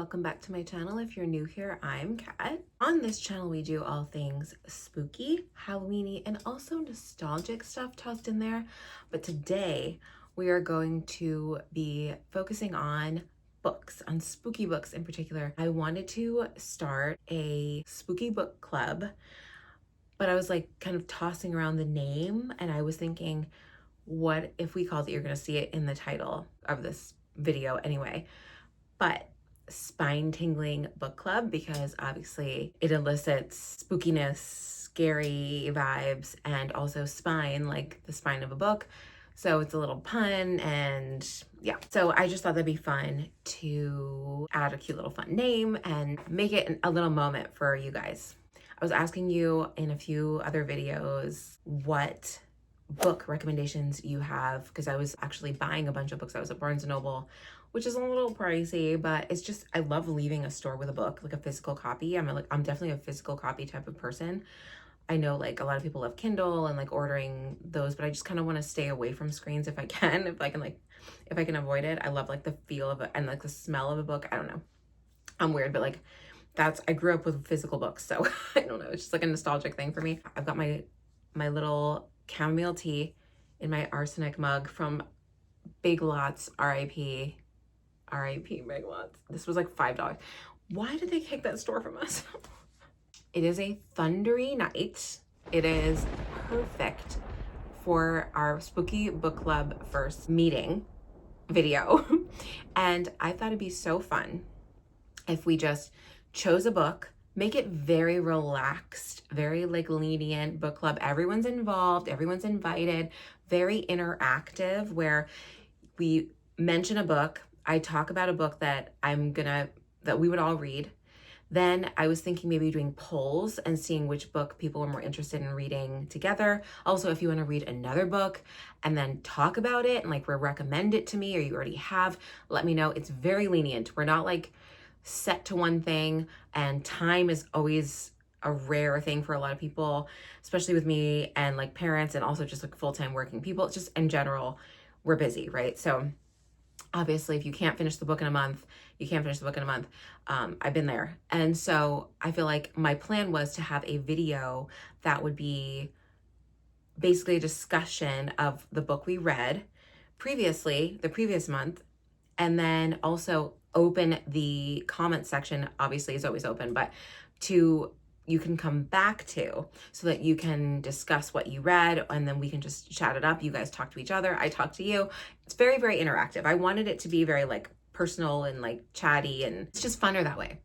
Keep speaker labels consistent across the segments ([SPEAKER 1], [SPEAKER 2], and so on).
[SPEAKER 1] welcome back to my channel. If you're new here, I'm Kat. On this channel, we do all things spooky, Halloweeny, and also nostalgic stuff tossed in there. But today, we are going to be focusing on books, on spooky books in particular. I wanted to start a spooky book club, but I was like kind of tossing around the name, and I was thinking, what if we called it, you're gonna see it in the title of this video anyway, but Spine Tingling Book Club, because obviously it elicits spookiness, scary vibes, and also spine, like the spine of a book. So it's a little pun, and yeah. So I just thought that'd be fun to add a cute little fun name and make it a little moment for you guys. I was asking you in a few other videos what book recommendations you have, because I was actually buying a bunch of books. I was at Barnes & Noble, which is a little pricey, but it's just, I love leaving a store with a book, like a physical copy. I'm definitely a physical copy type of person. I know like a lot of people love Kindle and like ordering those, but I just kind of want to stay away from screens if I can, if I can avoid it. I love like the feel of it and like the smell of a book. I don't know. I'm weird, but like I grew up with physical books, so I don't know. It's just like a nostalgic thing for me. I've got my little chamomile tea in my arsenic mug from Big Lots, RIP Big Lots. This was like $5. Why did they kick that store from us? It is a thundery night. It is perfect for our spooky book club first meeting video. And I thought it'd be so fun if we just chose a book, make it very relaxed, very like lenient book club. Everyone's involved, everyone's invited, very interactive, where we mention a book. I talk about a book that that we would all read. Then I was thinking maybe doing polls and seeing which book people were more interested in reading together. Also, if you want to read another book and then talk about it and like recommend it to me, or you already have, let me know. It's very lenient. We're not like set to one thing, and time is always a rare thing for a lot of people, especially with me and like parents and also just like full-time working people. It's just in general, we're busy, right? So obviously if you can't finish the book in a month, you can't finish the book in a month. I've been there. And so I feel like my plan was to have a video that would be basically a discussion of the book we read previously, the previous month, and then also open the comment section. Obviously it's always open, but you can come back to, so that you can discuss what you read, and then we can just chat it up. You guys talk to each other, I talk to you. It's very, very interactive. I wanted it to be very like personal and like chatty, and it's just funner that way.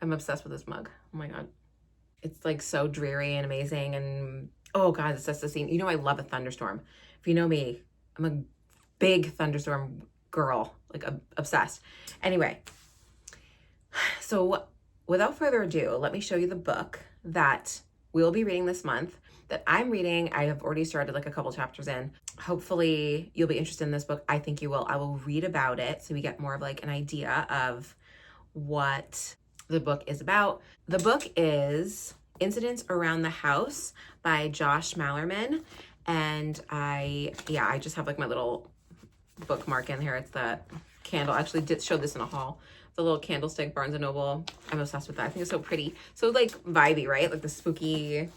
[SPEAKER 1] I'm obsessed with this mug. Oh my God. It's like so dreary and amazing, and oh God, it sets the scene. You know, I love a thunderstorm. If you know me, I'm a big thunderstorm girl, like obsessed. Anyway, so without further ado, let me show you the book that we'll be reading this month, that I'm reading. I have already started like a couple chapters in. Hopefully you'll be interested in this book. I think you will. I will read about it so we get more of like an idea of what the book is about. The book is Incidents Around the House by Josh Malerman. And I just have like my little bookmark in here. It's the candle. I actually showed this in a haul. The little candlestick, Barnes & Noble. I'm obsessed with that. I think it's so pretty. So like vibey, right? Like the spooky,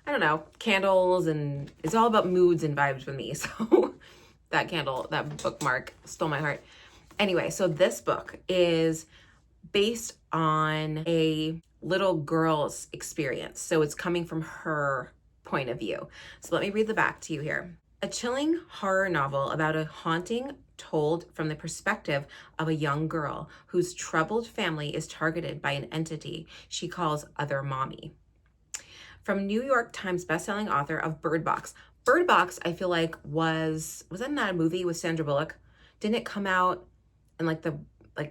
[SPEAKER 1] I don't know, candles, and it's all about moods and vibes with me. So that bookmark stole my heart. Anyway, so this book is based on a little girl's experience. So it's coming from her point of view. So let me read the back to you here. A chilling horror novel about a haunting told from the perspective of a young girl whose troubled family is targeted by an entity she calls Other Mommy. From New York Times bestselling author of Bird Box. Bird Box, I feel like wasn't that a movie with Sandra Bullock? Didn't it come out in like the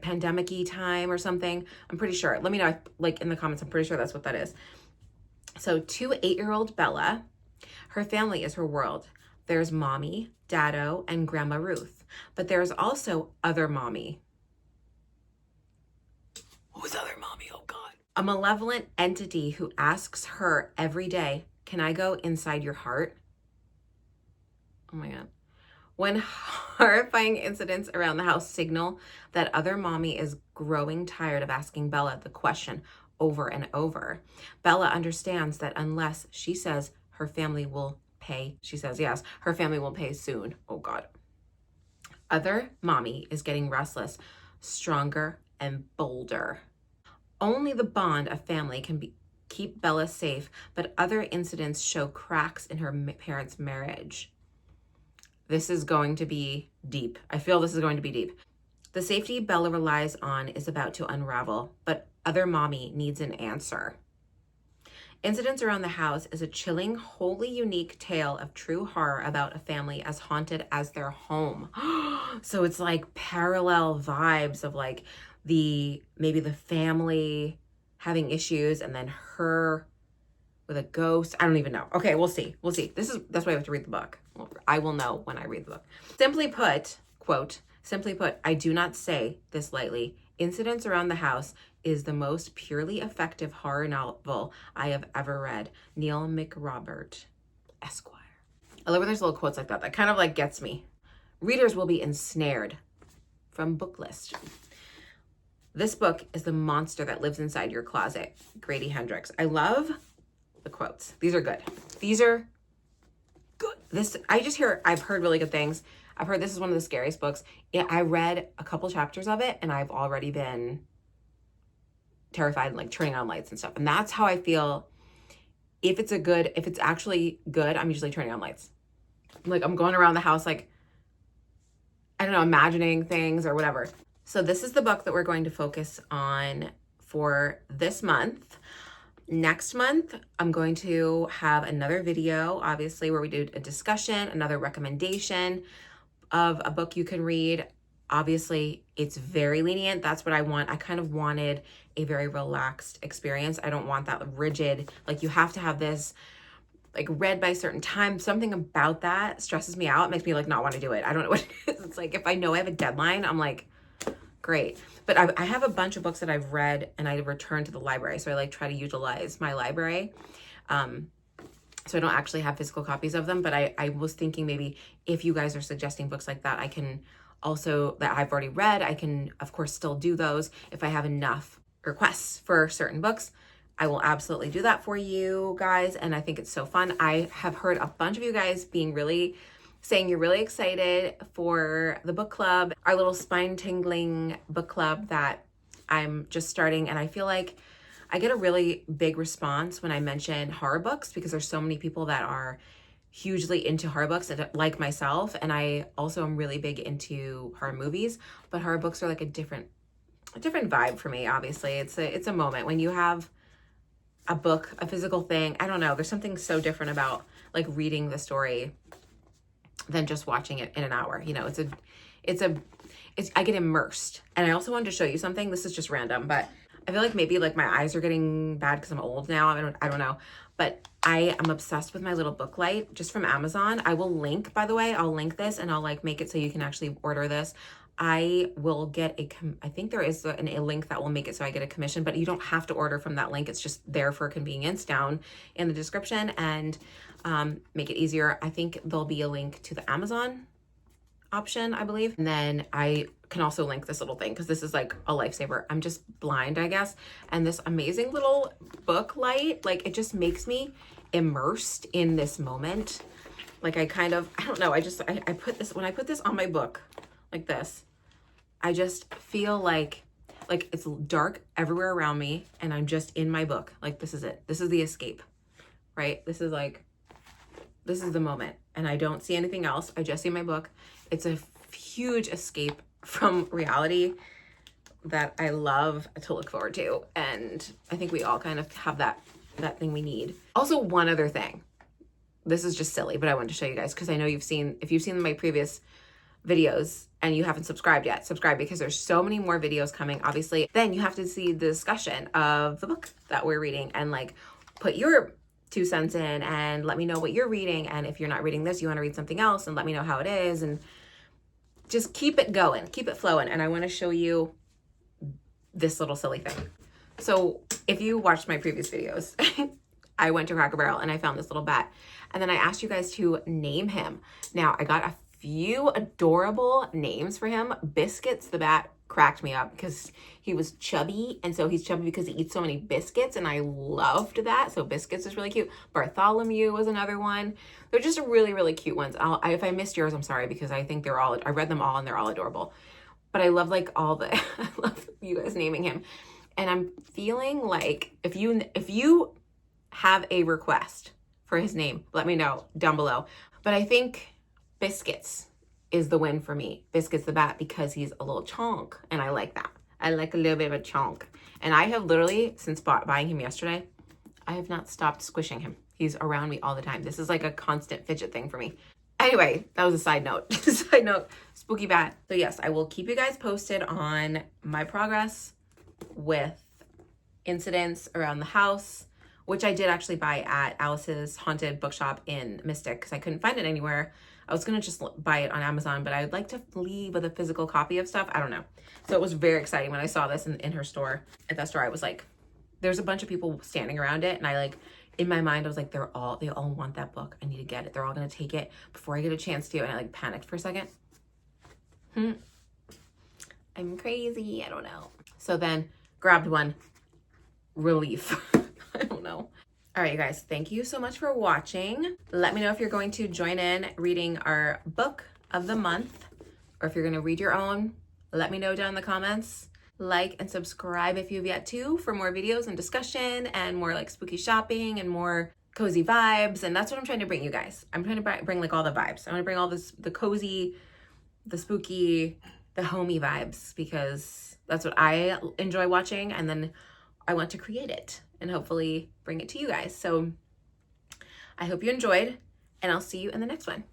[SPEAKER 1] pandemic-y time or something? I'm pretty sure. Let me know like in the comments. I'm pretty sure that's what that is. So to 8-year-old Bella, her family is her world. There's Mommy, Daddo, and Grandma Ruth. But there's also Other Mommy. Who's Other Mommy? Oh God. A malevolent entity who asks her every day, "Can I go inside your heart?" Oh my God. When Horrifying incidents around the house signal that other mommy is growing tired of asking Bella the question over and over. Bella understands that unless she says her family will pay, she says yes, her family will pay soon. Oh God. Other mommy is getting restless, stronger and bolder. Only the bond of family can keep Bella safe, but other incidents show cracks in her parents' marriage. This is going to be deep. I feel this is going to be deep. The safety Bella relies on is about to unravel, but other mommy needs an answer. Incidents Around the House is a chilling, wholly unique tale of true horror about a family as haunted as their home. So it's like parallel vibes of like maybe the family having issues and then her with a ghost. I don't even know. Okay, we'll see. We'll see. That's why I have to read the book. Well, I will know when I read the book. Simply put, quote, simply put, I do not say this lightly. Incidents Around the House is the most purely effective horror novel I have ever read. Neil McRobert, Esquire. I love when there's little quotes like that. That kind of like gets me. Readers will be ensnared. From Booklist. This book is the monster that lives inside your closet. Grady Hendrix. I love the quotes. These are good. These are good. I've heard really good things. I've heard this is one of the scariest books. Yeah, I read a couple chapters of it and I've already been terrified and like turning on lights and stuff. And that's how I feel. If it's actually good, I'm usually turning on lights. Like I'm going around the house, like, I don't know, imagining things or whatever. So this is the book that we're going to focus on for this month. Next month, I'm going to have another video, obviously, where we do a discussion, another recommendation of a book you can read. Obviously, it's very lenient. That's what I want. I kind of wanted a very relaxed experience. I don't want that rigid, like you have to have this like read by a certain time. Something about that stresses me out. It makes me like not want to do it. I don't know what it is. It's like if I know I have a deadline, I'm like, great. But I have a bunch of books that I've read and I return to the library. So I like try to utilize my library. So I don't actually have physical copies of them, but I was thinking maybe if you guys are suggesting books like that, I can also, that I've already read, I can of course still do those. If I have enough requests for certain books, I will absolutely do that for you guys. And I think it's so fun. I have heard a bunch of you guys saying you're really excited for the book club, our little spine tingling book club that I'm just starting. And I feel like I get a really big response when I mention horror books because there's so many people that are hugely into horror books like myself. And I also am really big into horror movies, but horror books are like a different vibe for me. Obviously it's a moment when you have a book, a physical thing. I don't know. There's something so different about like reading the story than just watching it in an hour. You know, I get immersed. And I also wanted to show you something. This is just random, but I feel like maybe like my eyes are getting bad because I'm old now. I don't know, but I am obsessed with my little book light just from Amazon. I will link, by the way, I'll link this and I'll like make it so you can actually order this. I will get I think there is a link that will make it so I get a commission, but you don't have to order from that link. It's just there for convenience down in the description and make it easier. I think there'll be a link to the Amazon option, I believe. And then I can also link this little thing because this is like a lifesaver. I'm just blind, I guess. And this amazing little book light, like it just makes me immersed in this moment. Like I don't know. I put this, when I put this on my book like this, I just feel like it's dark everywhere around me and I'm just in my book. Like this is it. This is the escape, right? This is the moment and I don't see anything else. I just see my book. It's a huge escape from reality that I love to look forward to. And I think we all kind of have that thing we need. Also, one other thing. This is just silly, but I wanted to show you guys because I know if you've seen my previous videos and you haven't subscribed yet, subscribe because there's so many more videos coming, obviously. Then you have to see the discussion of the book that we're reading and like put your 2 cents in and let me know what you're reading. And if you're not reading this, you want to read something else and let me know how it is and just keep it going, keep it flowing. And I want to show you this little silly thing. So if you watched my previous videos, I went to Cracker Barrel and I found this little bat and then I asked you guys to name him. Now I got a few adorable names for him. Biscuits the Bat cracked me up because he was chubby, and so he's chubby because he eats so many biscuits, and I loved that. So Biscuits is really cute. Bartholomew was another one. They're just really, really cute ones. If I missed yours, I'm sorry, because I think I read them all and they're all adorable. But I love like all the, I love you guys naming him. And I'm feeling like if you have a request for his name, let me know down below. But I think Biscuits is the win for me. Biscuits the Bat, because he's a little chonk, and I like that. I like a little bit of a chonk. And I have literally, since buying him yesterday, I have not stopped squishing him. He's around me all the time. This is like a constant fidget thing for me. Anyway, that was a side note. Side note, Spooky Bat. So yes, I will keep you guys posted on my progress with incidents around the house, which I did actually buy at Alice's Haunted Bookshop in Mystic because I couldn't find it anywhere. I was going to just buy it on Amazon, but I would like to leave with a physical copy of stuff. I don't know. So it was very exciting when I saw this in her store. At that store, I was like, there's a bunch of people standing around it. And I like, in my mind, I was like, they all want that book. I need to get it. They're all going to take it before I get a chance to. And I like panicked for a second. I'm crazy. I don't know. So then grabbed one. Relief. I don't know. All right, you guys, thank you so much for watching. Let me know if you're going to join in reading our book of the month, or if you're going to read your own. Let me know down in the comments. Like and subscribe if you've yet to, for more videos and discussion and more like spooky shopping and more cozy vibes. And that's what I'm trying to bring you guys. I'm trying to bring like all the vibes. I want to bring all the cozy, the spooky, the homey vibes, because that's what I enjoy watching. And then I want to create it and hopefully bring it to you guys. So I hope you enjoyed, and I'll see you in the next one.